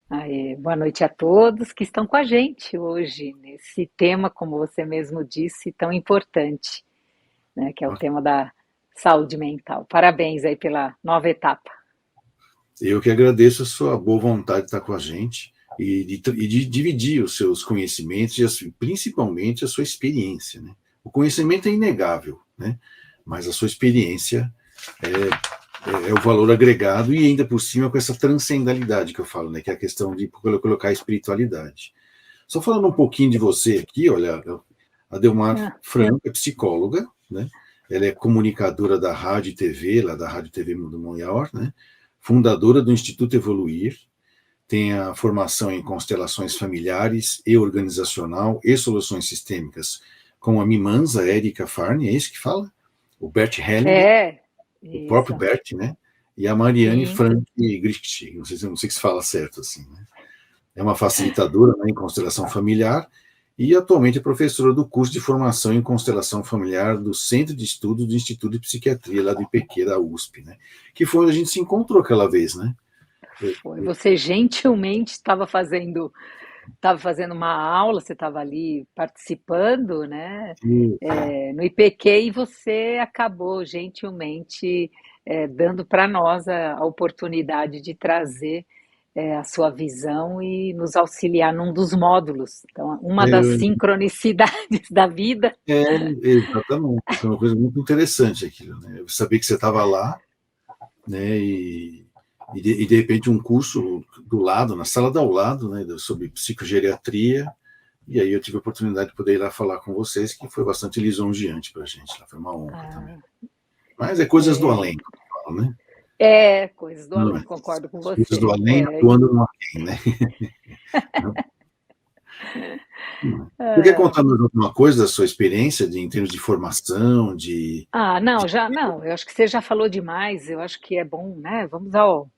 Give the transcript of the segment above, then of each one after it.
Aê, boa noite a todos que estão com a gente hoje nesse tema, como você mesmo disse, tão importante, né, que é o tema da saúde mental. Parabéns aí pela nova etapa. Eu que agradeço a sua boa vontade de estar com a gente e de dividir os seus conhecimentos e principalmente a sua experiência. Né? O conhecimento é inegável, né? Mas a sua experiência é o valor agregado e ainda por cima com essa transcendalidade que eu falo, né? Que é a questão de colocar a espiritualidade. Só falando um pouquinho de você aqui, olha, a Delmar Ah, Franco é psicóloga, né? Ela é comunicadora da rádio e TV, lá da Rádio TV Mundo Maior, né? Fundadora do Instituto Evoluir, tem a formação em constelações familiares e organizacional e soluções sistêmicas com a Mimanza Érica Farney, é isso que fala? O Bert Hellinger, é, o próprio isso, Bert, né? E a Mariane sim. Frank Gricht, não sei se fala certo assim, né? É uma facilitadora, né, em constelação familiar e atualmente é professora do curso de formação em constelação familiar do Centro de Estudos do Instituto de Psiquiatria, lá do IPQ, da USP, né? Que foi onde a gente se encontrou aquela vez, né? Foi. Você gentilmente estava fazendo uma aula, você estava ali participando, né, no IPQ e você acabou gentilmente dando para nós a oportunidade de trazer a sua visão e nos auxiliar num dos módulos. Então, uma das É, sincronicidades da vida. é, exatamente. Foi uma coisa muito interessante aquilo, né? Eu sabia que você estava lá, né? E de repente um curso do lado, na sala do lado, né? Sobre psicogeriatria. E aí eu tive a oportunidade de poder ir lá falar com vocês, que foi bastante lisonjeante para a gente. Foi uma honra também. Ah, Mas é coisas do além, como falam, né? coisas do Não além, é? concordo com As coisas do você. além atuando no além, né? Você quer contar mais alguma coisa da sua experiência em termos de formação, Não, já não. Eu acho que você já falou demais. Eu acho que é bom, né? Vamos ao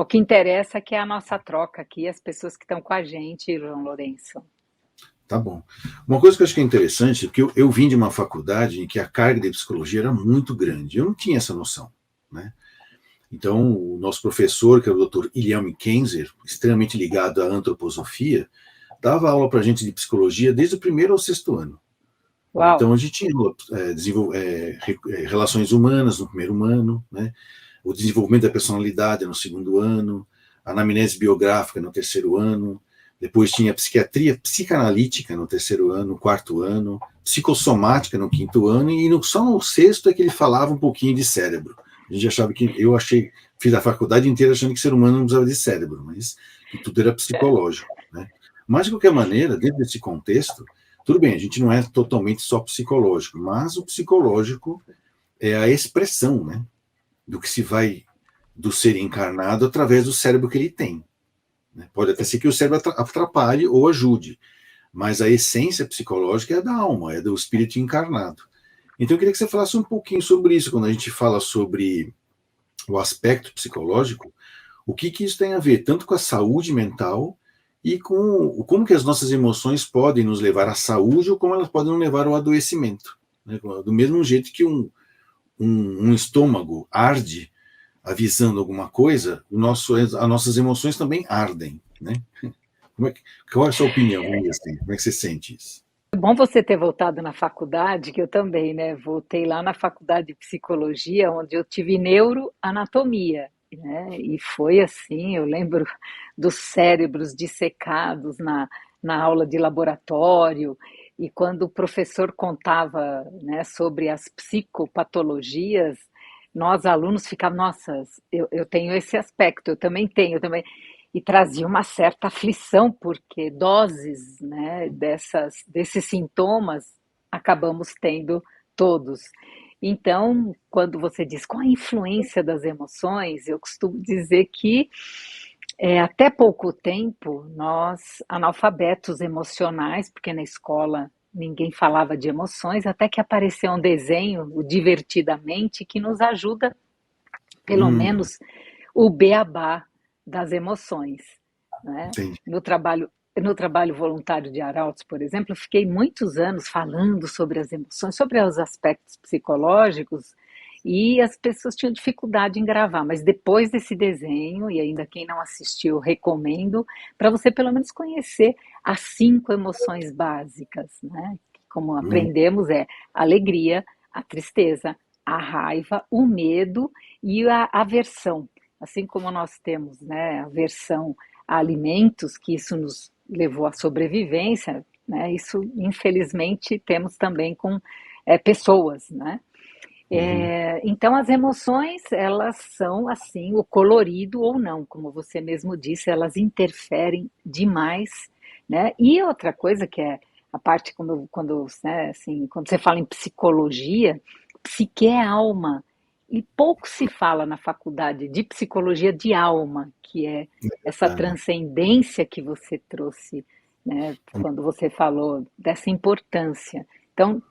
que interessa, que é a nossa troca aqui, as pessoas que estão com a gente, João Lourenço. Tá bom. Uma coisa que eu acho que é interessante, porque eu vim de uma faculdade em que a carga de psicologia era muito grande. Eu não tinha essa noção, né? Então, o nosso professor, que era o Dr. Ilham Kenzer, extremamente ligado à antroposofia, dava aula para a gente de psicologia desde o primeiro ao sexto ano. Né? Uau! Então, a gente tinha relações humanas no primeiro ano, né? O desenvolvimento da personalidade no segundo ano, a anamnese biográfica no terceiro ano, depois tinha psiquiatria psicanalítica no terceiro ano, no quarto ano, psicossomática no quinto ano, e só no sexto é que ele falava um pouquinho de cérebro. A gente achava que, fiz a faculdade inteira achando que o ser humano não precisava de cérebro, mas que tudo era psicológico, né? Mas, de qualquer maneira, dentro desse contexto, tudo bem, a gente não é totalmente só psicológico, mas o psicológico é a expressão, né, do que se vai do ser encarnado através do cérebro que ele tem. Né? Pode até ser que o cérebro atrapalhe ou ajude, mas a essência psicológica é da alma, é do espírito encarnado. Então eu queria que você falasse um pouquinho sobre isso, quando a gente fala sobre o aspecto psicológico, o que isso tem a ver tanto com a saúde mental e com como que as nossas emoções podem nos levar à saúde ou como elas podem nos levar ao adoecimento. Né? Do mesmo jeito que um estômago arde avisando alguma coisa, as nossas emoções também ardem, né? Qual é a sua opinião, assim? Como é que você sente isso? É bom você ter voltado na faculdade, que eu também, né? Voltei lá na faculdade de psicologia, onde eu tive neuroanatomia, né? E foi assim, eu lembro dos cérebros dissecados na aula de laboratório, e quando o professor contava, né, sobre as psicopatologias, nós alunos ficávamos, nossa, eu tenho esse aspecto, eu também tenho, eu também e trazia uma certa aflição, porque doses, né, desses sintomas acabamos tendo todos. Então, quando você diz qual a influência das emoções, eu costumo dizer que até pouco tempo nós, analfabetos emocionais, porque na escola ninguém falava de emoções, até que apareceu um desenho, o Divertidamente, que nos ajuda, pelo Hum, menos, o beabá das emoções, né? entendi. No trabalho voluntário de Arautos, por exemplo, eu fiquei muitos anos falando sobre as emoções, sobre os aspectos psicológicos, e as pessoas tinham dificuldade em gravar, mas depois desse desenho, e ainda quem não assistiu, recomendo, para você pelo menos conhecer as 5 emoções básicas, né? Que, como Hum, aprendemos, é a alegria, a tristeza, a raiva, o medo e a aversão. Assim como nós temos, né, aversão a alimentos, que isso nos levou à sobrevivência, né? Isso, infelizmente, temos também com pessoas, né? uhum. Então, as emoções, elas são assim, o colorido ou não, como você mesmo disse, elas interferem demais, né? E outra coisa que é a parte quando, né, assim, quando você fala em psicologia, psique é alma, e pouco se fala na faculdade de psicologia de alma, que é essa Verdade. transcendência que você trouxe, né, quando você falou dessa importância. Então,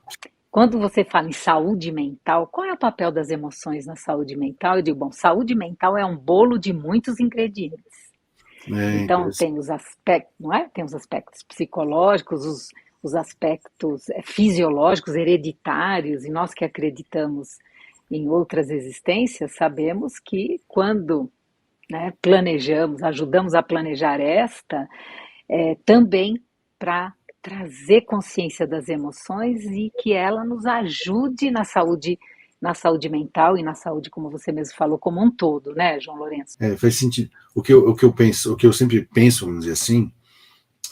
quando você fala em saúde mental, qual é o papel das emoções na saúde mental? Eu digo, bom, saúde mental é um bolo de muitos ingredientes. É Então, interessante. tem os aspectos, não é? Tem os aspectos psicológicos, os aspectos fisiológicos, hereditários, e nós que acreditamos em outras existências, sabemos que quando, né, planejamos, ajudamos a planejar esta, também para trazer consciência das emoções e que ela nos ajude na saúde mental e na saúde, como você mesmo falou, como um todo, né, João Lourenço? Faz sentido. O que eu penso, o que eu sempre penso, vamos dizer assim,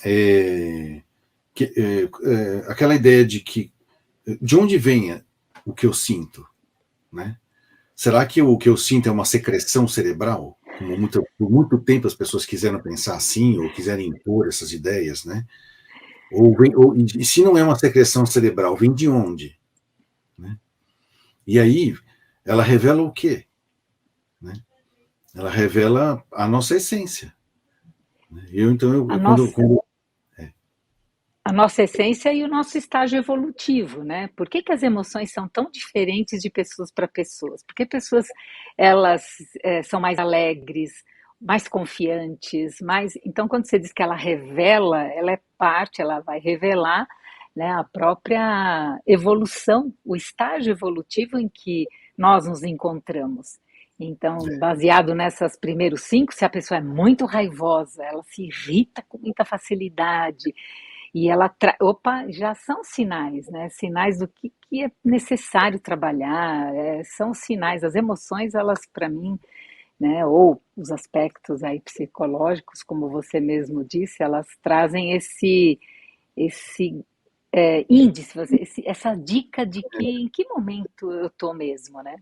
é, aquela ideia de que de onde vem o que eu sinto, né? Será que o que eu sinto é uma secreção cerebral? Como por muito tempo as pessoas quiseram pensar assim, ou quiserem impor essas ideias, né? E se não é uma secreção cerebral, vem de onde? Né? E aí, ela revela o quê? Né? Ela revela a nossa essência. Né? A Quando, nossa, quando a nossa essência e o nosso estágio evolutivo, né? Por que, que as emoções são tão diferentes de pessoas para pessoas? Porque pessoas, elas são mais alegres, mais confiantes, mais... Então, quando você diz que ela revela, ela é parte, ela vai revelar, né, a própria evolução, o estágio evolutivo em que nós nos encontramos. Então, baseado nessas primeiros 5, se a pessoa é muito raivosa, ela se irrita com muita facilidade, e ela opa, já são sinais, né? Sinais do que é necessário trabalhar, são sinais, as emoções, elas para mim, né, ou os aspectos aí psicológicos, como você mesmo disse, elas trazem esse índice, essa dica de que em que momento eu estou mesmo, né?